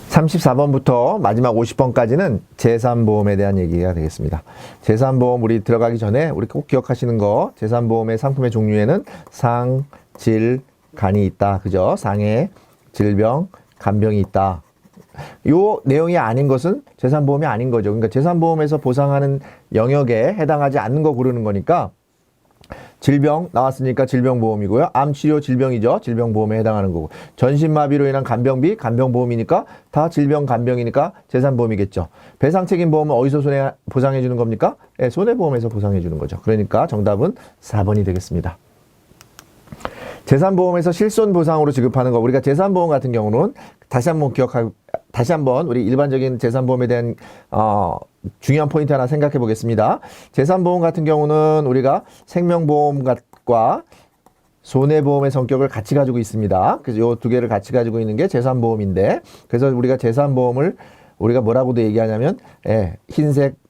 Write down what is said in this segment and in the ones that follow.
(34번부터) 마지막 (50번까지는) 재산보험에 대한 얘기가 되겠습니다. 재산보험 우리 들어가기 전에 우리 꼭 기억하시는 거, 재산보험의 상품의 종류에는 상, 질, 간이 있다. 그죠? 상해, 질병, 간병이 있다. 요 내용이 아닌 것은 재산보험이 아닌 거죠. 그러니까 재산보험에서 보상하는 영역에 해당하지 않는 거 고르는 거니까, 질병 나왔으니까 질병보험이고요. 암치료 질병이죠. 질병보험에 해당하는 거고. 전신마비로 인한 간병비, 간병보험이니까 다 질병, 간병이니까 재산보험이겠죠. 배상책임보험은 어디서 보상해 주는 겁니까? 네, 손해보험에서 보상해 주는 거죠. 그러니까 정답은 4번이 되겠습니다. 재산보험에서 실손보상으로 지급하는 거, 우리가 재산보험 같은 경우는 다시 한번 우리 일반적인 재산보험에 대한 중요한 포인트 하나 생각해 보겠습니다. 재산보험 같은 경우는 우리가 생명보험과 손해보험의 성격을 같이 가지고 있습니다. 그래서 요 두 개를 같이 가지고 있는 게 재산보험인데, 그래서 우리가 재산보험을 우리가 뭐라고도 얘기하냐면, 흰색,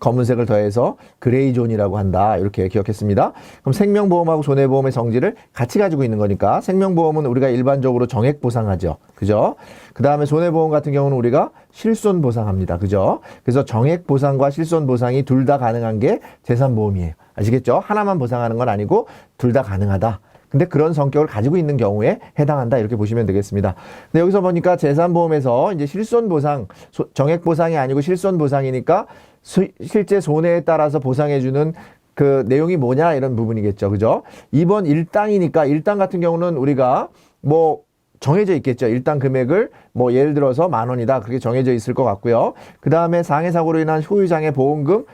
검은색을 더해서 그레이존이라고 한다. 이렇게 기억했습니다. 그럼 생명보험하고 손해보험의 성질을 같이 가지고 있는 거니까, 생명보험은 우리가 일반적으로 정액보상하죠. 그죠? 그 다음에 손해보험 같은 경우는 우리가 실손보상합니다. 그죠? 그래서 정액보상과 실손보상이 둘 다 가능한 게 재산보험이에요. 아시겠죠? 하나만 보상하는 건 아니고 둘 다 가능하다. 근데 그런 성격을 가지고 있는 경우에 해당한다. 이렇게 보시면 되겠습니다. 근데 여기서 보니까 재산보험에서 이제 실손보상, 정액보상이 아니고 실손보상이니까 실제 손해에 따라서 보상해주는 그 내용이 뭐냐, 이런 부분이겠죠. 그죠? 2번 일당이니까, 일당 같은 경우는 우리가 뭐 정해져 있겠죠. 일당 금액을 뭐 예를 들어서 10,000원이다. 그렇게 정해져 있을 것 같고요. 그 다음에 상해사고로 인한 효유장애 보험금,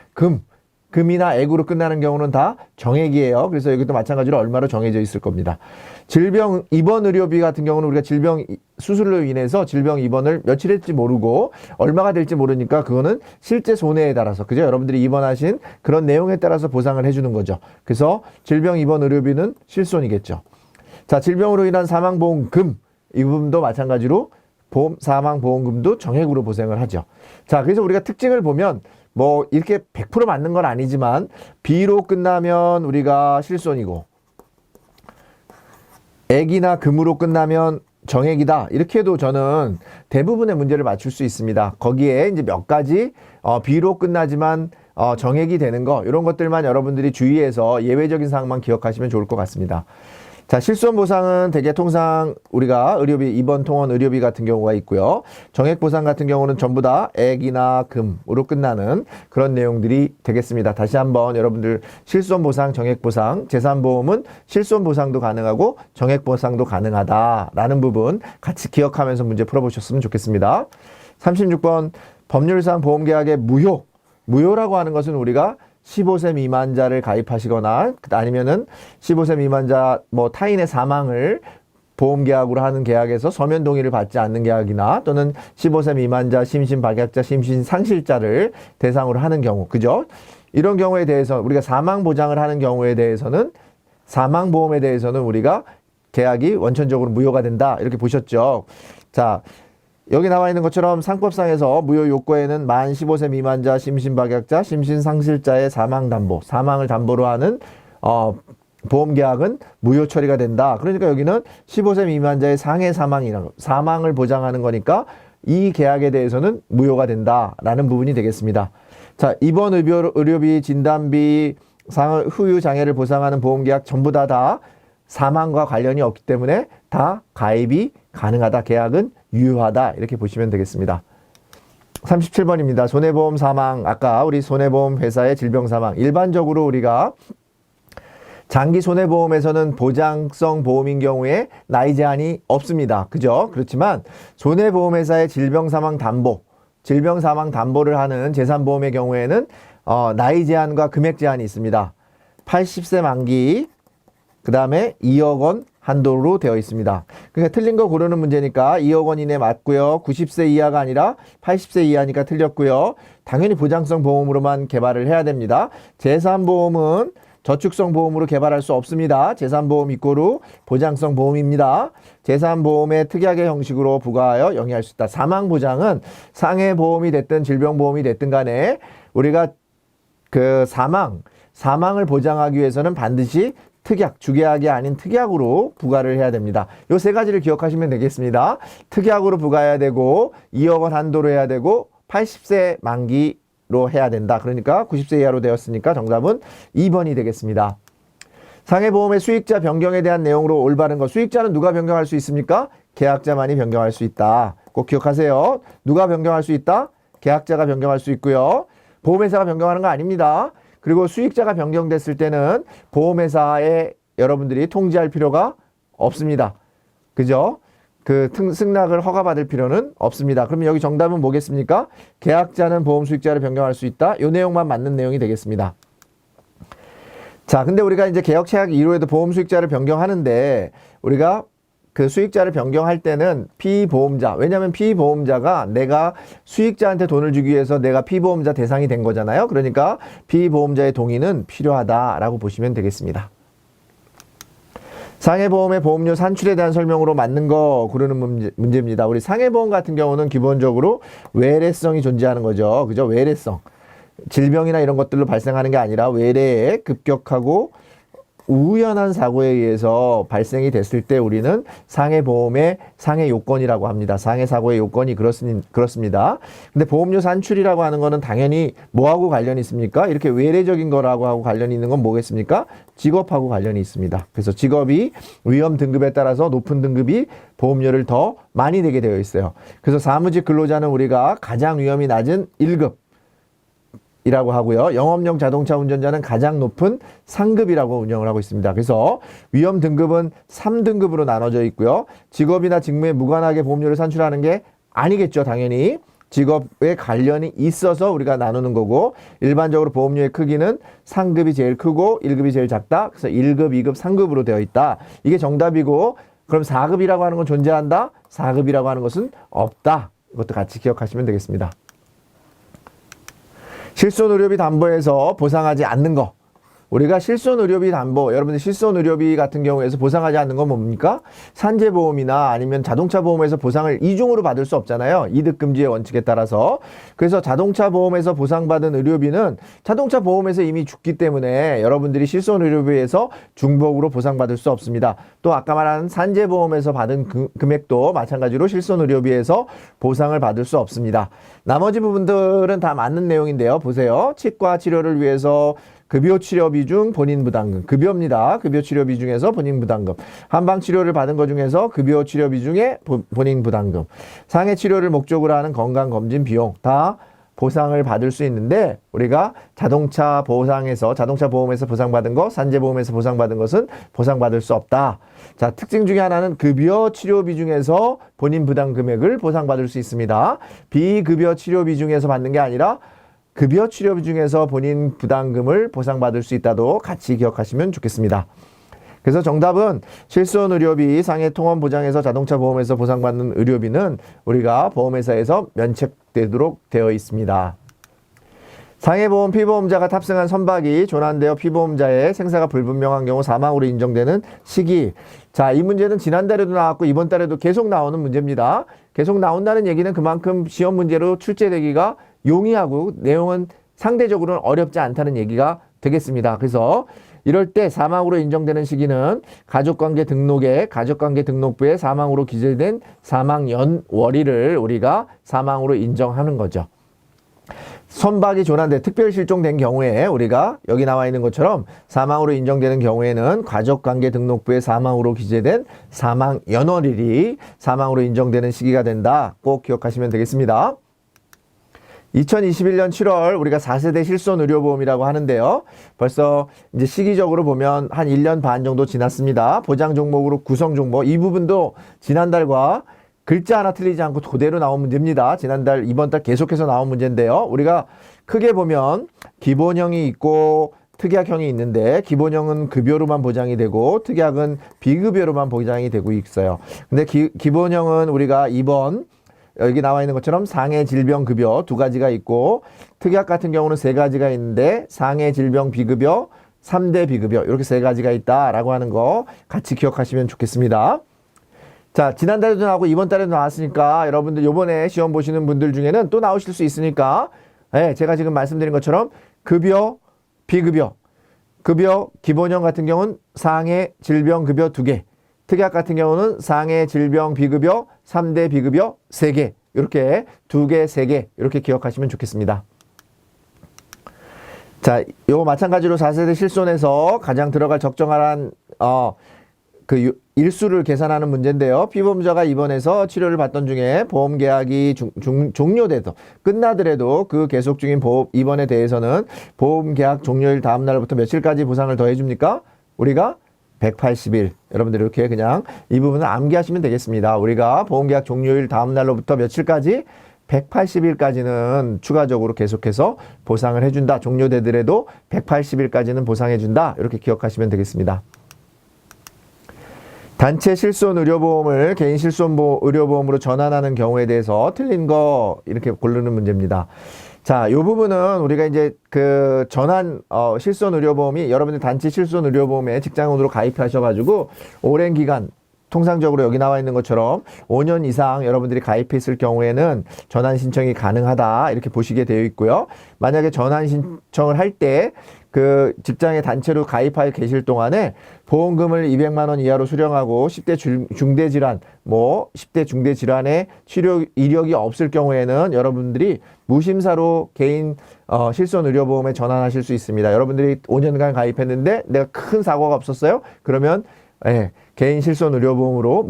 금이나 액으로 끝나는 경우는 다 정액이에요. 그래서 여기도 마찬가지로 얼마로 정해져 있을 겁니다. 질병 입원 의료비 같은 경우는 우리가 질병 수술로 인해서 질병 입원을 며칠 할지 모르고 얼마가 될지 모르니까 그거는 실제 손해에 따라서, 그죠? 여러분들이 입원하신 그런 내용에 따라서 보상을 해주는 거죠. 그래서 질병 입원 의료비는 실손이겠죠. 자, 질병으로 인한 사망보험금, 이 부분도 마찬가지로 사망보험금도 정액으로 보상을 하죠. 자, 그래서 우리가 특징을 보면 뭐 이렇게 100% 맞는 건 아니지만, B로 끝나면 우리가 실손이고, 액이나 금으로 끝나면 정액이다. 이렇게 해도 저는 대부분의 문제를 맞출 수 있습니다. 거기에 이제 몇 가지 B로 끝나지만 정액이 되는 거, 이런 것들만 여러분들이 주의해서 예외적인 사항만 기억하시면 좋을 것 같습니다. 자, 실손보상은 대개 통상 우리가 의료비, 입원 통원 의료비 같은 경우가 있고요. 정액보상 같은 경우는 전부 다 액이나 금으로 끝나는 그런 내용들이 되겠습니다. 다시 한번 여러분들, 실손보상, 정액보상, 재산보험은 실손보상도 가능하고 정액보상도 가능하다라는 부분 같이 기억하면서 문제 풀어보셨으면 좋겠습니다. 36번 법률상 보험계약의 무효라고 하는 것은 우리가 15세 미만자를 가입하시거나, 아니면은 15세 미만자 타인의 사망을 보험계약으로 하는 계약에서 서면 동의를 받지 않는 계약이나, 또는 15세 미만자, 심신박약자, 심신상실자를 대상으로 하는 경우, 그죠? 이런 경우에 대해서 우리가 사망보장을 하는 경우에 대해서는, 사망보험에 대해서는 우리가 계약이 원천적으로 무효가 된다. 이렇게 보셨죠? 자, 여기 나와 있는 것처럼 상법상에서 무효 요건에는 만 15세 미만자, 심신박약자, 심신상실자의 사망을 담보로 하는 보험계약은 무효 처리가 된다. 그러니까 여기는 15세 미만자의 상해 사망을 보장하는 거니까 이 계약에 대해서는 무효가 된다라는 부분이 되겠습니다. 자, 입원 의료비, 진단비, 후유 장애를 보상하는 보험계약 전부 다 사망과 관련이 없기 때문에 다 가입이 가능하다. 계약은 유효하다. 이렇게 보시면 되겠습니다. 37번입니다. 손해보험 사망. 아까 우리 손해보험 회사의 질병 사망. 일반적으로 우리가 장기 손해보험에서는 보장성 보험인 경우에 나이 제한이 없습니다. 그죠? 그렇지만 손해보험회사의 질병 사망 담보를 하는 재산보험의 경우에는 나이 제한과 금액 제한이 있습니다. 80세 만기, 그 다음에 2억 원 한도로 되어 있습니다. 그러니까 틀린 거 고르는 문제니까 2억 원 이내 맞고요. 90세 이하가 아니라 80세 이하니까 틀렸고요. 당연히 보장성 보험으로만 개발을 해야 됩니다. 재산보험은 저축성 보험으로 개발할 수 없습니다. 재산보험 이꼬르 보장성 보험입니다. 재산보험의 특약의 형식으로 부과하여 영위할 수 있다. 사망보장은 상해보험이 됐든 질병보험이 됐든 간에 우리가 그 사망을 보장하기 위해서는 반드시 특약, 주계약이 아닌 특약으로 부과를 해야 됩니다. 요 세 가지를 기억하시면 되겠습니다. 특약으로 부과해야 되고 2억 원 한도로 해야 되고 80세 만기로 해야 된다. 그러니까 90세 이하로 되었으니까 정답은 2번이 되겠습니다. 상해보험의 수익자 변경에 대한 내용으로 올바른 것. 수익자는 누가 변경할 수 있습니까? 계약자만이 변경할 수 있다. 꼭 기억하세요. 누가 변경할 수 있다? 계약자가 변경할 수 있고요. 보험회사가 변경하는 거 아닙니다. 그리고 수익자가 변경됐을 때는 보험회사에 여러분들이 통지할 필요가 없습니다. 그죠? 그 승낙을 허가받을 필요는 없습니다. 그러면 여기 정답은 뭐겠습니까? 계약자는 보험 수익자를 변경할 수 있다. 이 내용만 맞는 내용이 되겠습니다. 자, 근데 우리가 이제 계약 체약 이후에도 보험 수익자를 변경하는데 우리가 그 수익자를 변경할 때는 피보험자, 왜냐하면 피보험자가 내가 수익자한테 돈을 주기 위해서 내가 피보험자 대상이 된 거잖아요. 그러니까 피보험자의 동의는 필요하다라고 보시면 되겠습니다. 상해보험의 보험료 산출에 대한 설명으로 맞는 거 고르는 문제입니다. 우리 상해보험 같은 경우는 기본적으로 외래성이 존재하는 거죠. 그죠? 외래성. 질병이나 이런 것들로 발생하는 게 아니라 외래에 급격하고 우연한 사고에 의해서 발생이 됐을 때 우리는 상해보험의 상해 요건이라고 합니다. 상해사고의 요건이 그렇습니다. 근데 보험료 산출이라고 하는 거는 당연히 뭐하고 관련이 있습니까? 이렇게 외래적인 거라고 하고 관련이 있는 건 뭐겠습니까? 직업하고 관련이 있습니다. 그래서 직업이 위험 등급에 따라서 높은 등급이 보험료를 더 많이 내게 되어 있어요. 그래서 사무직 근로자는 우리가 가장 위험이 낮은 1급 이라고 하고요. 영업용 자동차 운전자는 가장 높은 상급이라고 운영을 하고 있습니다. 그래서 위험 등급은 3등급으로 나눠져 있고요. 직업이나 직무에 무관하게 보험료를 산출하는 게 아니겠죠. 당연히 직업에 관련이 있어서 우리가 나누는 거고, 일반적으로 보험료의 크기는 상급이 제일 크고 1급이 제일 작다. 그래서 1급, 2급, 3급으로 되어 있다. 이게 정답이고, 그럼 4급이라고 하는 건 존재한다? 4급이라고 하는 것은 없다. 이것도 같이 기억하시면 되겠습니다. 실손의료비 담보에서 보상하지 않는 거. 우리가 실손의료비 담보, 여러분들 실손의료비 같은 경우에서 보상하지 않는 건 뭡니까? 산재보험이나 아니면 자동차보험에서 보상을 이중으로 받을 수 없잖아요. 이득금지의 원칙에 따라서. 그래서 자동차보험에서 보상받은 의료비는 자동차보험에서 이미 죽기 때문에 여러분들이 실손의료비에서 중복으로 보상받을 수 없습니다. 또 아까 말한 산재보험에서 받은 금액도 마찬가지로 실손의료비에서 보상을 받을 수 없습니다. 나머지 부분들은 다 맞는 내용인데요. 보세요. 치과 치료를 위해서 급여 치료비 중 본인 부담금. 급여입니다. 급여 치료비 중에서 본인 부담금. 한방 치료를 받은 것 중에서 급여 치료비 중에 본인 부담금. 상해 치료를 목적으로 하는 건강검진 비용. 다 보상을 받을 수 있는데 우리가 자동차 보험에서 보상받은 거, 산재보험에서 보상받은 것은 보상받을 수 없다. 자, 특징 중에 하나는 급여 치료비 중에서 본인 부담 금액을 보상받을 수 있습니다. 비급여 치료비 중에서 받는 게 아니라 급여 치료비 중에서 본인 부담금을 보상받을 수 있다도 같이 기억하시면 좋겠습니다. 그래서 정답은 실손의료비 상해통원보장에서 자동차보험에서 보상받는 의료비는 우리가 보험회사에서 면책되도록 되어 있습니다. 상해보험 피보험자가 탑승한 선박이 조난되어 피보험자의 생사가 불분명한 경우 사망으로 인정되는 시기. 자, 이 문제는 지난달에도 나왔고 이번 달에도 계속 나오는 문제입니다. 계속 나온다는 얘기는 그만큼 시험 문제로 출제되기가 용이하고 내용은 상대적으로는 어렵지 않다는 얘기가 되겠습니다. 그래서 이럴 때 사망으로 인정되는 시기는 가족관계 등록부에 사망으로 기재된 사망연월일을 우리가 사망으로 인정하는 거죠. 선박이 조난돼 특별 실종된 경우에 우리가 여기 나와 있는 것처럼 사망으로 인정되는 경우에는 가족관계 등록부에 사망으로 기재된 사망연월일이 사망으로 인정되는 시기가 된다. 꼭 기억하시면 되겠습니다. 2021년 7월 우리가 4세대 실손의료보험이라고 하는데요. 벌써 이제 시기적으로 보면 한 1년 반 정도 지났습니다. 보장 종목으로 구성 종목 이 부분도 지난달과 글자 하나 틀리지 않고 그대로 나온 문제입니다. 지난달, 이번 달 계속해서 나온 문제인데요. 우리가 크게 보면 기본형이 있고 특약형이 있는데 기본형은 급여로만 보장이 되고 특약은 비급여로만 보장이 되고 있어요. 근데 기본형은 우리가 2번 여기 나와 있는 것처럼 상해 질병 급여 2가지가 있고 특약 같은 경우는 3가지가 있는데 상해 질병 비급여, 3대 비급여 이렇게 3가지가 있다라고 하는 거 같이 기억하시면 좋겠습니다. 자, 지난달에도 나오고 이번 달에도 나왔으니까 여러분들 요번에 시험 보시는 분들 중에는 또 나오실 수 있으니까 제가 지금 말씀드린 것처럼 급여, 비급여 급여 기본형 같은 경우는 상해 질병급여 2개, 특약 같은 경우는 상해 질병 비급여 3대 비급여 3개, 이렇게 2개, 3개 이렇게 기억하시면 좋겠습니다. 자, 요거 마찬가지로 4세대 실손에서 가장 들어갈 적정한 일수를 계산하는 문제인데요. 피보험자가 입원해서 치료를 받던 중에 보험 계약이 종료돼서 끝나더라도 그 계속 중인 입원에 대해서는 보험 계약 종료일 다음 날부터 며칠까지 보상을 더 해줍니까? 우리가 180일. 여러분들 이렇게 그냥 이 부분을 암기하시면 되겠습니다. 우리가 보험 계약 종료일 다음 날로부터 며칠까지? 180일까지는 추가적으로 계속해서 보상을 해준다. 종료되더라도 180일까지는 보상해준다. 이렇게 기억하시면 되겠습니다. 단체 실손 의료보험을 개인 실손 의료보험으로 전환하는 경우에 대해서 틀린 거 이렇게 고르는 문제입니다. 자, 이 부분은 우리가 이제 그 전환 실손 의료보험이 여러분들 단체 실손 의료보험에 직장인으로 가입하셔가지고 오랜 기간 통상적으로 여기 나와 있는 것처럼 5년 이상 여러분들이 가입했을 경우에는 전환 신청이 가능하다 이렇게 보시게 되어 있고요. 만약에 전환 신청을 할 때 그 직장에 단체로 가입하여 계실 동안에 보험금을 200만 원 이하로 수령하고 10대 중대 질환, 10대 중대 질환의 치료 이력이 없을 경우에는 여러분들이 무심사로 개인 실손 의료보험에 전환하실 수 있습니다. 여러분들이 5년간 가입했는데 내가 큰 사고가 없었어요? 그러면 개인 실손 의료보험으로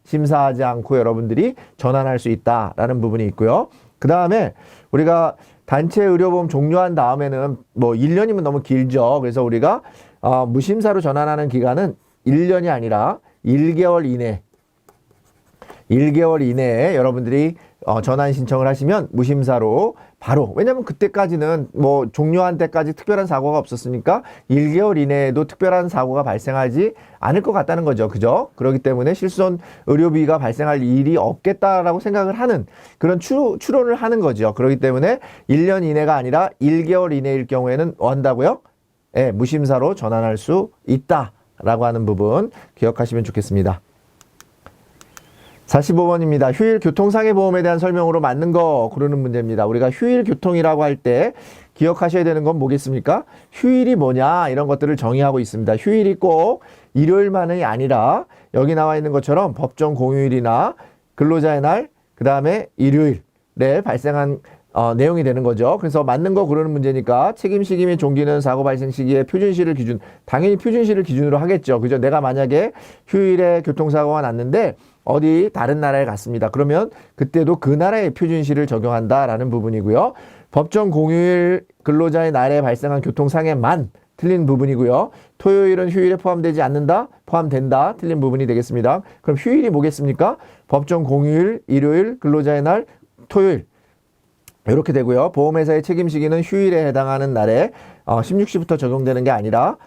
심사하지 않고 여러분들이 전환할 수 있다라는 부분이 있고요. 그 다음에 우리가 단체 의료보험 종료한 다음에는 1년이면 너무 길죠. 그래서 우리가 무심사로 전환하는 기간은 1년이 아니라 1개월 이내에 여러분들이 전환 신청을 하시면 무심사로 바로, 왜냐면 그때까지는 종료한 때까지 특별한 사고가 없었으니까 1개월 이내에도 특별한 사고가 발생하지 않을 것 같다는 거죠. 그죠? 그렇기 때문에 실손 의료비가 발생할 일이 없겠다라고 생각을 하는 그런 추론을 하는 거죠. 그렇기 때문에 1년 이내가 아니라 1개월 이내일 경우에는 한다고요? 무심사로 전환할 수 있다라고 하는 부분 기억하시면 좋겠습니다. 45번입니다. 휴일 교통상해 보험에 대한 설명으로 맞는 거 고르는 문제입니다. 우리가 휴일 교통이라고 할 때 기억하셔야 되는 건 뭐겠습니까? 휴일이 뭐냐 이런 것들을 정의하고 있습니다. 휴일이 꼭 일요일만이 아니라 여기 나와 있는 것처럼 법정 공휴일이나 근로자의 날, 그 다음에 일요일에 발생한 내용이 되는 거죠. 그래서 맞는 거 고르는 문제니까 책임 시기 및 종기는 사고 발생 시기의 표준시를 당연히 표준시를 기준으로 하겠죠. 그죠? 내가 만약에 휴일에 교통사고가 났는데 어디 다른 나라에 갔습니다. 그러면 그때도 그 나라의 표준시를 적용한다라는 부분이고요. 법정 공휴일 근로자의 날에 발생한 교통상해만 틀린 부분이고요. 토요일은 휴일에 포함되지 않는다, 포함된다, 틀린 부분이 되겠습니다. 그럼 휴일이 뭐겠습니까? 법정 공휴일, 일요일, 근로자의 날, 토요일. 이렇게 되고요. 보험회사의 책임 시기는 휴일에 해당하는 날에 16시부터 적용되는 게 아니라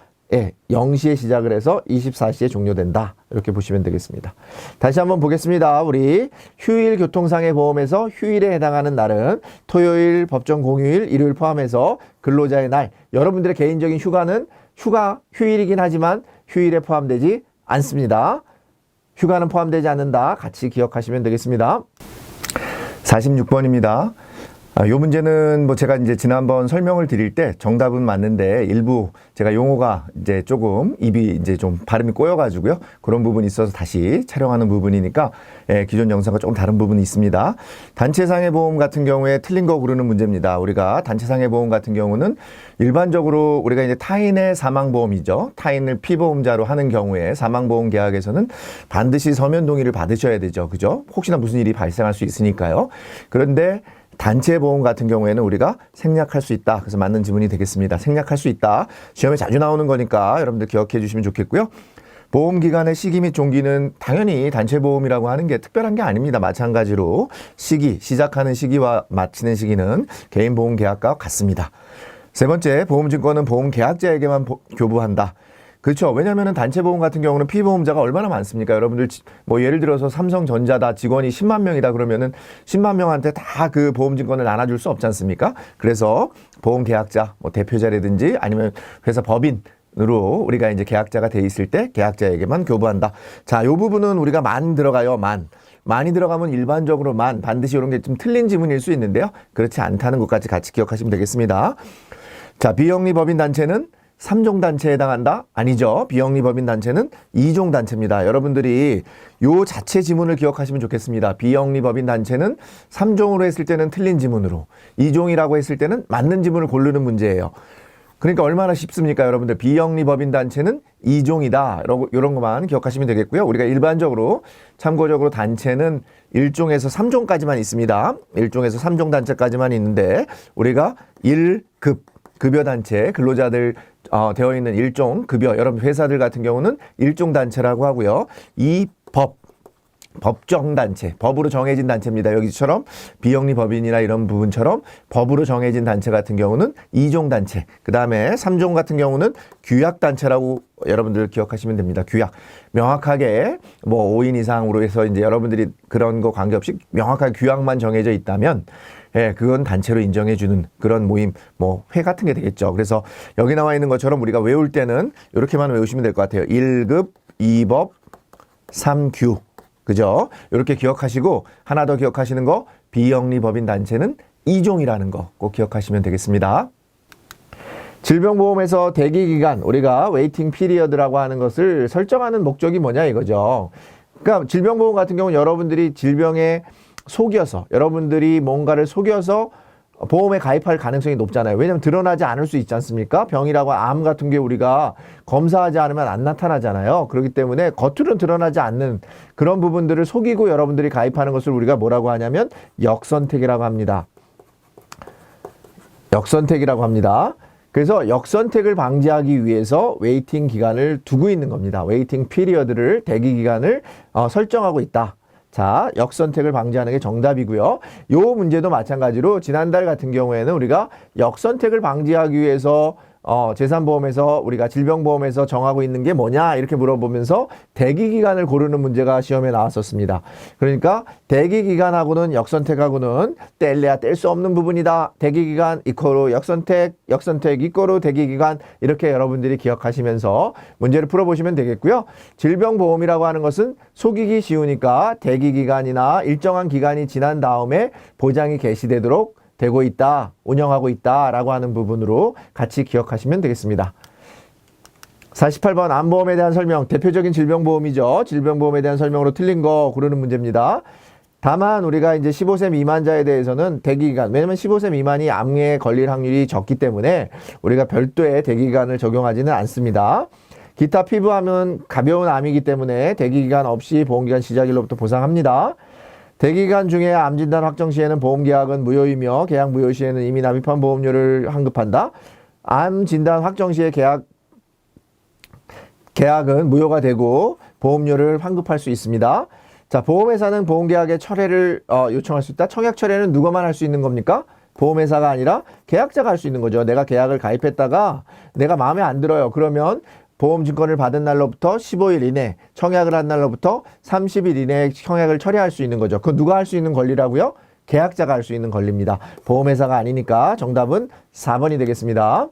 0시에 시작을 해서 24시에 종료된다. 이렇게 보시면 되겠습니다. 다시 한번 보겠습니다. 우리 휴일 교통상해 보험에서 휴일에 해당하는 날은 토요일, 법정 공휴일, 일요일 포함해서 근로자의 날. 여러분들의 개인적인 휴가는 휴일이긴 하지만 휴일에 포함되지 않습니다. 휴가는 포함되지 않는다. 같이 기억하시면 되겠습니다. 46번입니다. 요 문제는 제가 이제 지난번 설명을 드릴 때 정답은 맞는데 일부 제가 용어가 이제 조금 입이 이제 좀 발음이 꼬여가지고요. 그런 부분이 있어서 다시 촬영하는 부분이니까 기존 영상과 조금 다른 부분이 있습니다. 단체상해 보험 같은 경우에 틀린 거 고르는 문제입니다. 우리가 단체상해 보험 같은 경우는 일반적으로 우리가 이제 타인의 사망보험이죠. 타인을 피보험자로 하는 경우에 사망보험 계약에서는 반드시 서면 동의를 받으셔야 되죠. 그죠? 혹시나 무슨 일이 발생할 수 있으니까요. 그런데 단체 보험 같은 경우에는 우리가 생략할 수 있다. 그래서 맞는 지문이 되겠습니다. 생략할 수 있다. 시험에 자주 나오는 거니까 여러분들 기억해 주시면 좋겠고요. 보험기간의 시기 및 종기는 당연히 단체 보험이라고 하는 게 특별한 게 아닙니다. 마찬가지로 시작하는 시기와 마치는 시기는 개인 보험 계약과 같습니다. 세 번째, 보험증권은 보험 계약자에게만 교부한다. 그렇죠. 왜냐하면 단체 보험 같은 경우는 피보험자가 얼마나 많습니까? 여러분들 예를 들어서 삼성전자다 직원이 10만 명이다 그러면은 10만 명한테 다 그 보험증권을 나눠줄 수 없지 않습니까? 그래서 보험 계약자, 대표자라든지 아니면 회사 법인으로 우리가 이제 계약자가 돼 있을 때 계약자에게만 교부한다. 자, 요 부분은 우리가 만 들어가요. 많이 들어가면 일반적으로 반드시 이런 게 좀 틀린 지문일 수 있는데요. 그렇지 않다는 것까지 같이 기억하시면 되겠습니다. 자, 비영리 법인 단체는 3종 단체에 해당한다? 아니죠. 비영리법인 단체는 2종 단체입니다. 여러분들이 요 자체 지문을 기억하시면 좋겠습니다. 비영리법인 단체는 3종으로 했을 때는 틀린 지문으로, 2종이라고 했을 때는 맞는 지문을 고르는 문제예요. 그러니까 얼마나 쉽습니까, 여러분들? 비영리법인 단체는 2종이다. 이런 것만 기억하시면 되겠고요. 우리가 일반적으로 참고적으로 단체는 1종에서 3종까지만 있습니다. 1종에서 3종 단체까지만 있는데 우리가 1급 급여단체, 근로자들 되어 있는 1종 급여, 여러분 회사들 같은 경우는 1종 단체라고 하고요. 2법 법정단체, 법으로 정해진 단체입니다. 여기처럼 비영리법인이나 이런 부분처럼 법으로 정해진 단체 같은 경우는 2종 단체, 그 다음에 3종 같은 경우는 규약단체라고 여러분들 기억하시면 됩니다. 규약. 명확하게 뭐 5인 이상으로 해서 이제 여러분들이 그런 거 관계없이 명확하게 규약만 정해져 있다면 예, 그건 단체로 인정해주는 그런 모임, 뭐, 회 같은 게 되겠죠. 그래서 여기 나와 있는 것처럼 우리가 외울 때는 이렇게만 외우시면 될 것 같아요. 1급, 2법, 3규. 그죠? 이렇게 기억하시고, 하나 더 기억하시는 거, 비영리법인 단체는 2종이라는 거 꼭 기억하시면 되겠습니다. 질병보험에서 대기기간, 우리가 웨이팅 피리어드라고 하는 것을 설정하는 목적이 뭐냐 이거죠. 그러니까 질병보험 같은 경우는 여러분들이 질병에 속여서, 여러분들이 뭔가를 속여서 보험에 가입할 가능성이 높잖아요. 왜냐하면 드러나지 않을 수 있지 않습니까? 병이라고 암 같은 게 우리가 검사하지 않으면 안 나타나잖아요. 그렇기 때문에 겉으로는 드러나지 않는 그런 부분들을 속이고 여러분들이 가입하는 것을 우리가 뭐라고 하냐면 역선택이라고 합니다. 역선택이라고 합니다. 그래서 역선택을 방지하기 위해서 웨이팅 기간을 두고 있는 겁니다. 웨이팅 피리어드를, 대기 기간을 설정하고 있다. 자, 역선택을 방지하는 게 정답이고요. 요 문제도 마찬가지로 지난달 같은 경우에는 우리가 역선택을 방지하기 위해서 재산보험에서 우리가 질병보험에서 정하고 있는 게 뭐냐 이렇게 물어보면서 대기기간을 고르는 문제가 시험에 나왔었습니다. 그러니까 대기기간하고는 역선택하고는 뗄래야 뗄 수 없는 부분이다. 대기기간 이코로 역선택, 역선택 이코로 대기기간, 이렇게 여러분들이 기억하시면서 문제를 풀어보시면 되겠고요. 질병보험이라고 하는 것은 속이기 쉬우니까 대기기간이나 일정한 기간이 지난 다음에 보장이 개시되도록 되고 있다, 운영하고 있다라고 하는 부분으로 같이 기억하시면 되겠습니다. 48번 암보험에 대한 설명, 대표적인 질병보험이죠. 질병보험에 대한 설명으로 틀린 거 고르는 문제입니다. 다만 우리가 이제 15세 미만자에 대해서는 대기기간, 왜냐면 15세 미만이 암에 걸릴 확률이 적기 때문에 우리가 별도의 대기기간을 적용하지는 않습니다. 기타 피부암은 가벼운 암이기 때문에 대기기간 없이 보험기간 시작일로부터 보상합니다. 대기간 중에 암진단 확정 시에는 보험계약은 무효이며 계약 무효 시에는 이미 납입한 보험료를 환급한다. 암진단 확정 시에 계약은 무효가 되고 보험료를 환급할 수 있습니다. 자, 보험회사는 보험계약의 철회를 요청할 수 있다. 청약 철회는 누가만 할 수 있는 겁니까? 보험회사가 아니라 계약자가 할 수 있는 거죠. 내가 계약을 가입했다가 내가 마음에 안 들어요. 그러면 보험증권을 받은 날로부터 15일 이내, 청약을 한 날로부터 30일 이내에 청약을 철회할 수 있는 거죠. 그건 누가 할 수 있는 권리라고요? 계약자가 할 수 있는 권리입니다. 보험회사가 아니니까 정답은 4번이 되겠습니다.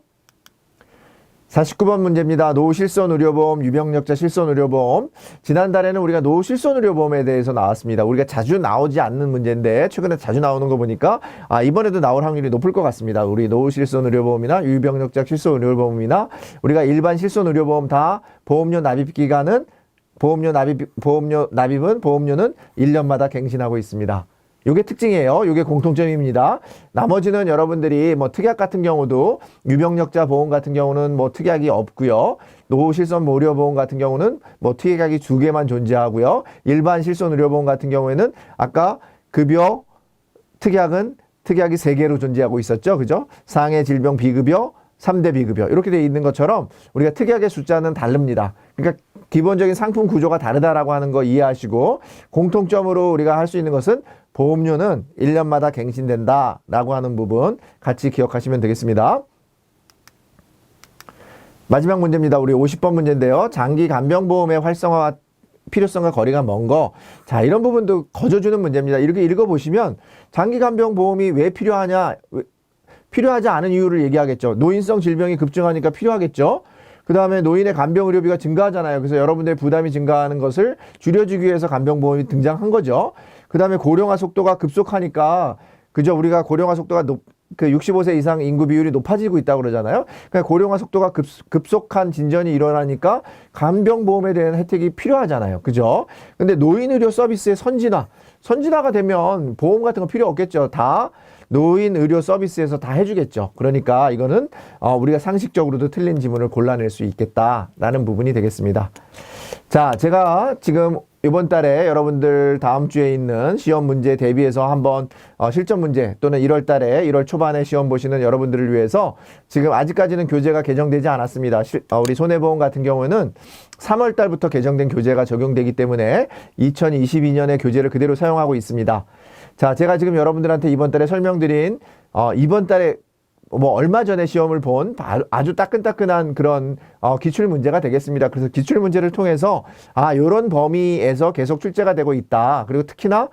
49번 문제입니다. 노후실손의료보험, 유병력자 실손의료보험. 지난달에는 우리가 노후실손의료보험에 대해서 나왔습니다. 우리가 자주 나오지 않는 문제인데 최근에 자주 나오는 거 보니까 이번에도 나올 확률이 높을 것 같습니다. 우리 노후실손의료보험이나 유병력자 실손의료보험이나 우리가 일반 실손의료보험 다 보험료 납입 기간은 보험료 납입은 보험료는 1년마다 갱신하고 있습니다. 요게 특징이에요. 요게 공통점입니다. 나머지는 여러분들이 뭐 특약 같은 경우도 유병력자 보험 같은 경우는 뭐 특약이 없고요. 노후실손 의료보험 같은 경우는 뭐 특약이 2개만 존재하고요. 일반 실손 의료보험 같은 경우에는 아까 급여 특약이 3개로 존재하고 있었죠. 그죠? 상해 질병 비급여, 3대 비급여 이렇게 되어 있는 것처럼 우리가 특약의 숫자는 다릅니다. 그러니까 기본적인 상품 구조가 다르다라고 하는 거 이해하시고 공통점으로 우리가 할 수 있는 것은 보험료는 1년마다 갱신된다라고 하는 부분 같이 기억하시면 되겠습니다. 마지막 문제입니다. 우리 50번 문제인데요. 장기 간병보험의 활성화와 필요성과 거리가 먼 거. 자, 이런 부분도 거저주는 문제입니다. 이렇게 읽어보시면 장기 간병보험이 왜 필요하냐, 필요하지 않은 이유를 얘기하겠죠. 노인성 질병이 급증하니까 필요하겠죠. 그 다음에 노인의 간병의료비가 증가하잖아요. 그래서 여러분들의 부담이 증가하는 것을 줄여주기 위해서 간병보험이 등장한 거죠. 그 다음에 고령화 속도가 급속하니까, 그죠? 우리가 고령화 속도가 그 65세 이상 인구 비율이 높아지고 있다고 그러잖아요. 그러니까 고령화 속도가 급속한 진전이 일어나니까 간병보험에 대한 혜택이 필요하잖아요. 그죠? 근데 노인의료 서비스의 선진화가 되면 보험 같은 거 필요 없겠죠. 다 노인 의료 서비스에서 다 해주겠죠. 그러니까 이거는 우리가 상식적으로도 틀린 지문을 골라낼 수 있겠다라는 부분이 되겠습니다. 자, 제가 지금 이번 달에 여러분들 다음 주에 있는 시험 문제 대비해서 한번 실전 문제 또는 1월 달에 1월 초반에 시험 보시는 여러분들을 위해서 지금 아직까지는 교재가 개정되지 않았습니다. 우리 손해보험 같은 경우는 3월 달부터 개정된 교재가 적용되기 때문에 2022년의 교재를 그대로 사용하고 있습니다. 자, 제가 지금 여러분들한테 이번 달에 설명드린 이번 달에 뭐 얼마 전에 시험을 본 아주 따끈따끈한 그런 기출 문제가 되겠습니다. 그래서 기출 문제를 통해서 요런 범위에서 계속 출제가 되고 있다. 그리고 특히나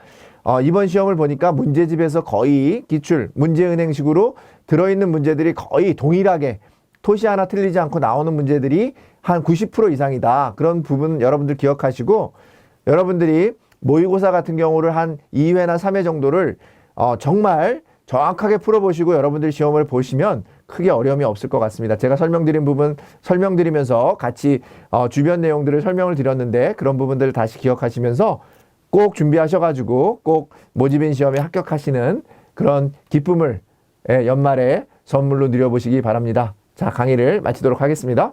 이번 시험을 보니까 문제집에서 거의 기출 문제은행식으로 들어있는 문제들이 거의 동일하게 토시 하나 틀리지 않고 나오는 문제들이 한 90% 이상이다. 그런 부분 여러분들 기억하시고, 여러분들이 모의고사 같은 경우를 한 2회나 3회 정도를 정말 정확하게 풀어보시고 여러분들 시험을 보시면 크게 어려움이 없을 것 같습니다. 제가 설명드린 부분 설명드리면서 같이 주변 내용들을 설명을 드렸는데, 그런 부분들을 다시 기억하시면서 꼭 준비하셔가지고 꼭 모집인 시험에 합격하시는 그런 기쁨을 연말에 선물로 누려보시기 바랍니다. 자, 강의를 마치도록 하겠습니다.